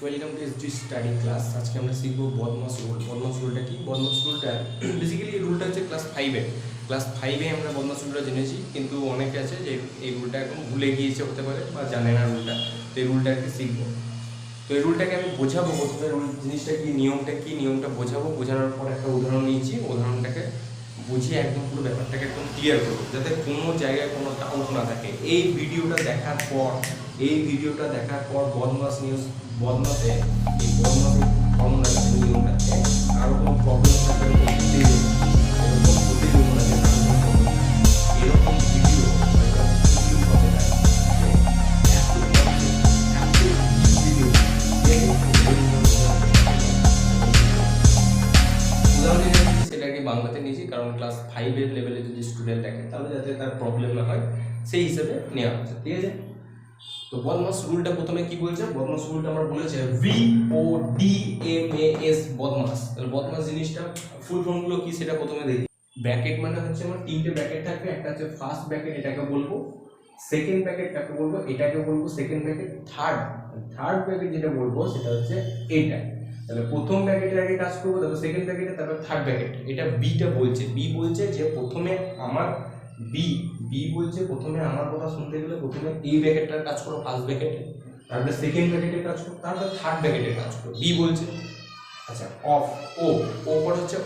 Welcome to SD study class. আজকে আমরা শিখবো বদমাস রুল। বদমাস রুলটা কি? বদমাস রুলটা বেসিক্যালি এই রুলটা হচ্ছে ক্লাস ফাইভে আমরা বদমাস রুলটা জেনেছি, কিন্তু অনেকে আছে যে এই রুলটা এখন ভুলে গিয়েছে হতে পারে বা জানে না রুলটা। তো এই রুলটাকে শিখবো। তো এই রুলটাকে আমি বোঝাবো, প্রথমে রুল জিনিসটা কি, নিয়মটা বোঝাবো। বোঝানোর পর একটা উদাহরণ নিয়েছি, উদাহরণটাকে বুঝিয়ে একদম পুরো ব্যাপারটাকে একদম ক্লিয়ার করবো, যাতে কোনো জায়গায় কোনো ডাউট না থাকে। এই ভিডিওটা দেখার পর বদমাসে এই বদমাসের ফর্মুলাটা নিয়মটাতে আরও কোনো প্রবলেম থাকলে এরকম প্রতিদিন এরকম ভিডিও হবে না। সেটাকে বাংলাতে নিয়েছি, কারণ ক্লাস ফাইভের লেভেলে যদি স্টুডেন্ট দেখে তাহলে যাতে তার প্রবলেম না হয় সেই হিসেবে নেওয়া হচ্ছে, ঠিক আছে। তো বদমাস রুলটা প্রথমে কি বলছে? বদমাস রুলটা আমরা বলেছে VODMAS, বদমাস। তাহলে বদমাস জিনিসটা ফুল ফর্মগুলো কি সেটা প্রথমে দেখি। ব্র্যাকেট মানে হচ্ছে আমার তিনটে ব্র্যাকেট থাকবে, একটা হচ্ছে ফার্স্ট ব্র্যাকেট, এটাকে বলবো সেকেন্ড ব্র্যাকেট, কাকে বলবো এটাকে বলবো সেকেন্ড ব্র্যাকেট। থার্ড ব্র্যাকেট যেটা বলবো সেটা হচ্ছে এইটা। তাহলে প্রথম ব্র্যাকেটের আগে কাজ করবো, তারপর সেকেন্ড ব্র্যাকেটে, তারপর থার্ড ব্র্যাকেট। এটা বিটা বলছে, বি বলছে যে প্রথমে আমার বি বলছে প্রথমে আমার কথা শুনতে গেলে প্রথমে এই ব্র্যাকেটটার কাজ করো ফার্স্ট ব্র্যাকেটে, তারপরে সেকেন্ড ব্র্যাকেটের কাজ করো, তারপরে থার্ড ব্র্যাকেটের কাজ করো, বি বলছে। আচ্ছা, অফ পর হচ্ছে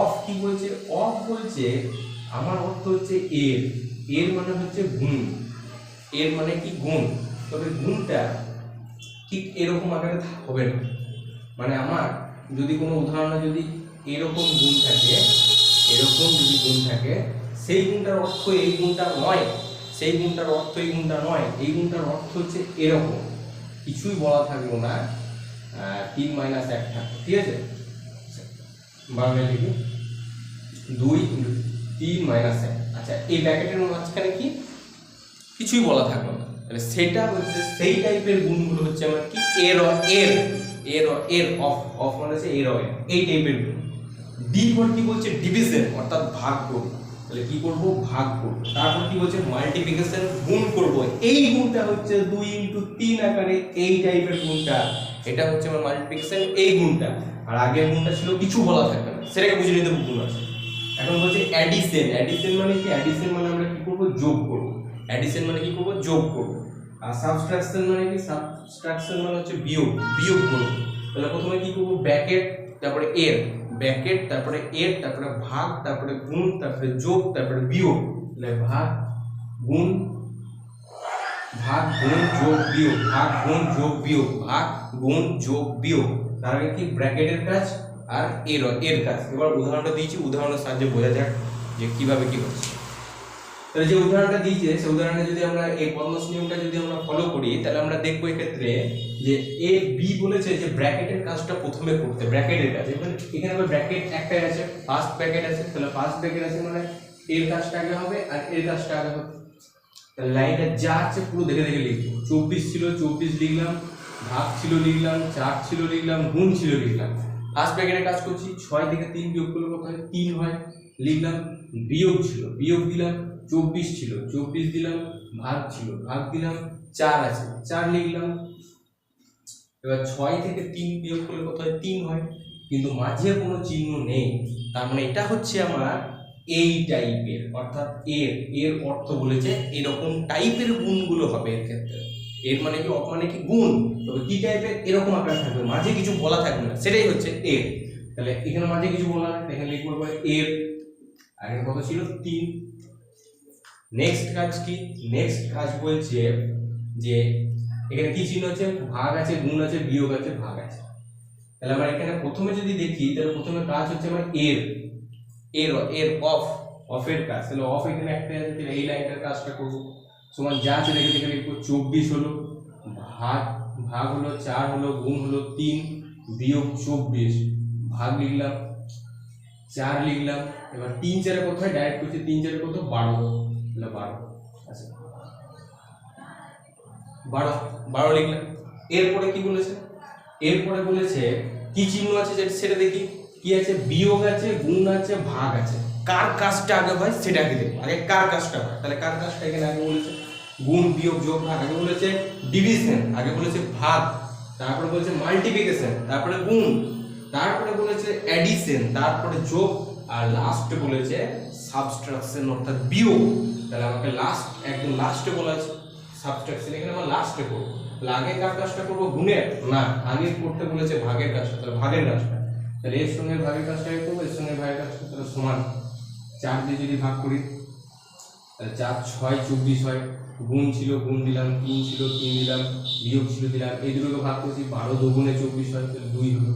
অফ কি বলছে? অফ বলছে আমার অর্থ হচ্ছে এর মানে হচ্ছে গুণ, এর মানে কি গুণ। তবে গুণটা ঠিক এরকম আকারে হবে না, মানে আমার যদি কোনো উদাহরণে যদি এরকম গুণ থাকে, এরকম যদি গুণ থাকে, সেই গুণটার অর্থ এই গুণটা নয়, সেই গুণটার অর্থ এই গুণটা নয়, এই গুণটার অর্থ হচ্ছে এরকম। কিছুই বলা থাকলো না, 3 - 1 থাকবে, ঠিক আছে। বাংলায় লিখি 2 × 3 - 1। আচ্ছা, এই ব্র্যাকেটের মাঝখানে কি কিছুই বলা থাকলো না, তাহলে সেটা হচ্ছে সেই টাইপের গুণগুলো হচ্ছে আমার কি এর অফ মানে হচ্ছে এই টাইপের গুণ। ডি ফর কি বলছে? ডিভিশন, অর্থাৎ ভাগ করব। তাহলে কি করব? ভাগ করব। তারপর কি বলছে? মাল্টিপ্লিকেশন, গুণ করব। এই গুণটা হচ্ছে 2 × 3 আকারে, এই টাইপের গুণটা, এটা হচ্ছে আমার মাল্টিপ্লিকেশন, এই গুণটা। আর আগের গুণটা ছিল কিছু বলা থাকবে না, সেটাকে বুঝে নিতে গুণ আছে। এখন বলছে অ্যাডিশন মানে কি? অ্যাডিশন মানে আমরা কি করব? যোগ করব। অ্যাডিশন মানে কি করব? যোগ করব। আর সাবট্রাকশন মানে কি? সাবট্রাকশন মানে হচ্ছে বিয়োগ করব। তাহলে প্রথমে কি করব? ব্র্যাকেট, তারপরে ব্র্যাকেট, তারপরে তারপরে ভাগ, তারপরে গুণ, তারপরে যোগ, তারপরে বিয়োগ। তাহলে ভাগ গুণ যোগ বিয়োগ, ভাগ গুণ যোগ বিয়োগ, ভাগ গুণ যোগ বিয়োগ। তার আগে কি? ব্র্যাকেটের কাজ আর এর কাজ। এবার উদাহরণটা দিয়েছি, উদাহরণের সাহায্যে বোঝা যাক যে কিভাবে কি হচ্ছে। তাহলে যে উদাহরণটা দিয়েছে সেই উদাহরণে যদি আমরা এই বদমাস নিয়মটা যদি আমরা ফলো করি, তাহলে আমরা দেখবো এক্ষেত্রে যে এ বি বলেছে যে ব্র্যাকেটের কাজটা প্রথমে করতে, ব্র্যাকেটের কাজ। এখানে আমার ব্র্যাকেট একটাই আছে, ফার্স্ট ব্র্যাকেট আছে, তাহলে ফার্স্ট ব্র্যাকেট আছে মানে এর কাজটা আগে হবে আর এর কাজটা আগে হবে। তাহলে লাইনটা যা আছে পুরো দেখে লিখবো। 24 ছিল 24 লিখলাম, ভাগ ছিল লিখলাম, 4 ছিল লিখলাম, গুণ ছিল লিখলাম। ফার্স্ট ব্র্যাকেটের কাজ করছি, 6 থেকে 3 বিয়োগ করলে কত হয়? 3 হয়, লিখলাম। বিয়োগ ছিল, বিয়োগ দিলাম। 24 ছিল 24 দিলাম, ভাগ ছিল ভাগ দিলাম, 4 আছে 4 লিখলাম। এবার 6 থেকে 3 বিয়োগ করলে কত হয়? 3 হয়, কিন্তু মাঝে কোনো চিহ্ন নেই। তার মানে এটা হচ্ছে আমার এই টাইপের, অর্থাৎ এর অর্থ বলেছে এরকম টাইপের গুণগুলো হবে এর ক্ষেত্রে। এর মানে কি? অফ মানে কি? গুণ। তবে কি টাইপের? এরকম আকার থাকবে, মাঝে কিছু বলা থাকবে না, সেটাই হচ্ছে এর। তাহলে এখানে মাঝে কিছু বলা না, এখানে লিখবো এর আগে কত ছিল? 3। নেক্সট কাজ কি? নেক্সট কাজ বলছে যে এখানে কি চিহ্ন আছে? ভাগ আছে, গুণ আছে, বিয়োগ আছে, ভাগ আছে। তাহলে আমরা এখানে প্রথমে যদি দেখি, তাহলে প্রথমে কাজ হচ্ছে আমার অফের কাজ। তাহলে অফ এখানে একটা আছে, তাহলে এই লাইনটার কাজটা করব। সমান যা আছে দেখে লিখবো। 24 হলো, ভাগ হলো, 4 হলো, গুণ হলো 3, বিয়োগ 24, ভাগ লিখলাম, 4 লিখলাম। এবার 3 4 কত হয়? ডাইরেক্ট করছি, 3 4 কত? 12। তাহলে 12। আচ্ছা, 12 লিখলাম। এরপরে কি বলেছে? এরপরে বলেছে কি চিহ্ন আছে সেটা দেখি। কি আছে? বিয়োগ আছে, গুণ আছে, ভাগ আছে। কার কাজটা আগে হয় সেটা আগে দেখো, আগে কার কাজটা হয়। তাহলে কার কাজটা এখানে আগে বলেছে গুণ, বিয়োগ, যোগ, ভাগ। আগে বলেছে ডিভিশন, আগে বলেছে ভাগ, তারপরে বলেছে মাল্টিপ্লিকেশন, তারপরে গুণ, তারপরে বলেছে অ্যাডিশন, তারপরে যোগ, আর লাস্টে বলেছে সাবট্রাকশন অর্থাৎ বিয়োগ। তাহলে আমাকে লাস্ট একদম লাস্টে বলা আছে সাবট্রাকশন, এখানে আমরা লাস্টে করব। তাহলে আগে কার কাজটা করব? গুণের না, আগে করতে বলেছে ভাগের কাজটা। তাহলে ভাগের কাজটা, তাহলে এর সঙ্গে ভাগের কাজটা আগে করবো, এর সঙ্গে ভাগের কাজটা। তাহলে সমান 4 দিয়ে যদি ভাগ করি তাহলে 4 6 24 হয়, গুণ ছিল গুণ দিলাম, 3 ছিল 3 দিলাম, বিয়োগ ছিল দিলাম, এই দুটোকে ভাগ করছি 12 দুগুণে 24 হয়, তাহলে 2 হলো।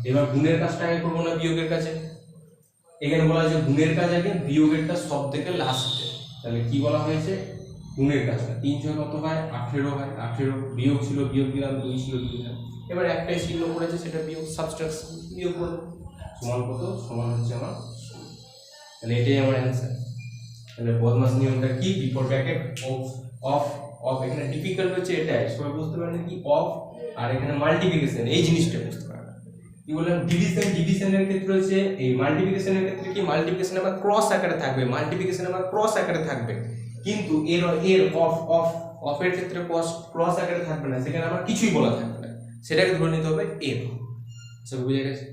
এবার গুণের কাজটা আগে করবো না বিয়োগের কাজে? এখানে বলা হয়েছে গুণের কাজ আগে, বিয়োগেরটা সব থেকে লাস্টে। তাহলে কি বলা হয়েছে? গুণের কাজটা 3 6 কত হয়? 18 হয়, 18 বিয়োগ ছিল বিয়োগ দিলাম, 2 ছিল 2 দিলাম। এবার একটাই চিহ্ন করেছে সেটা বিয়োগ, সাবট্রাকশন, বিয়োগ করব। সমান কত? সমান হচ্ছে আমার 16। তাহলে এটাই আমার অ্যান্সার। তাহলে বদমাস নিয়মটা কি? Before bracket of of of, এখানে ডিফিকাল্ট হচ্ছে এটাই, সবাই বুঝতে পারেন কি অফ, আর এখানে মাল্টিপ্লিকেশন, এই জিনিসটা বুঝতে পারেন। কি বললাম? ডিভিশন, ডিভিশনের ক্ষেত্রে হচ্ছে এই মাল্টিপ্লিকেশনের ক্ষেত্রে কি মাল্টিপ্লিকেশন আবার ক্রস আকারে থাকবে, মাল্টিপ্লিকেশন আবার ক্রস আকারে থাকবে, কিন্তু এর এর অফ অফ অফের ক্ষেত্রে ক্রস আকারে থাকবে না, সেখানে আমার কিছুই বলা থাকবে না, সেটাকে ধরে নিতে হবে এর। সব বুঝে গেছে?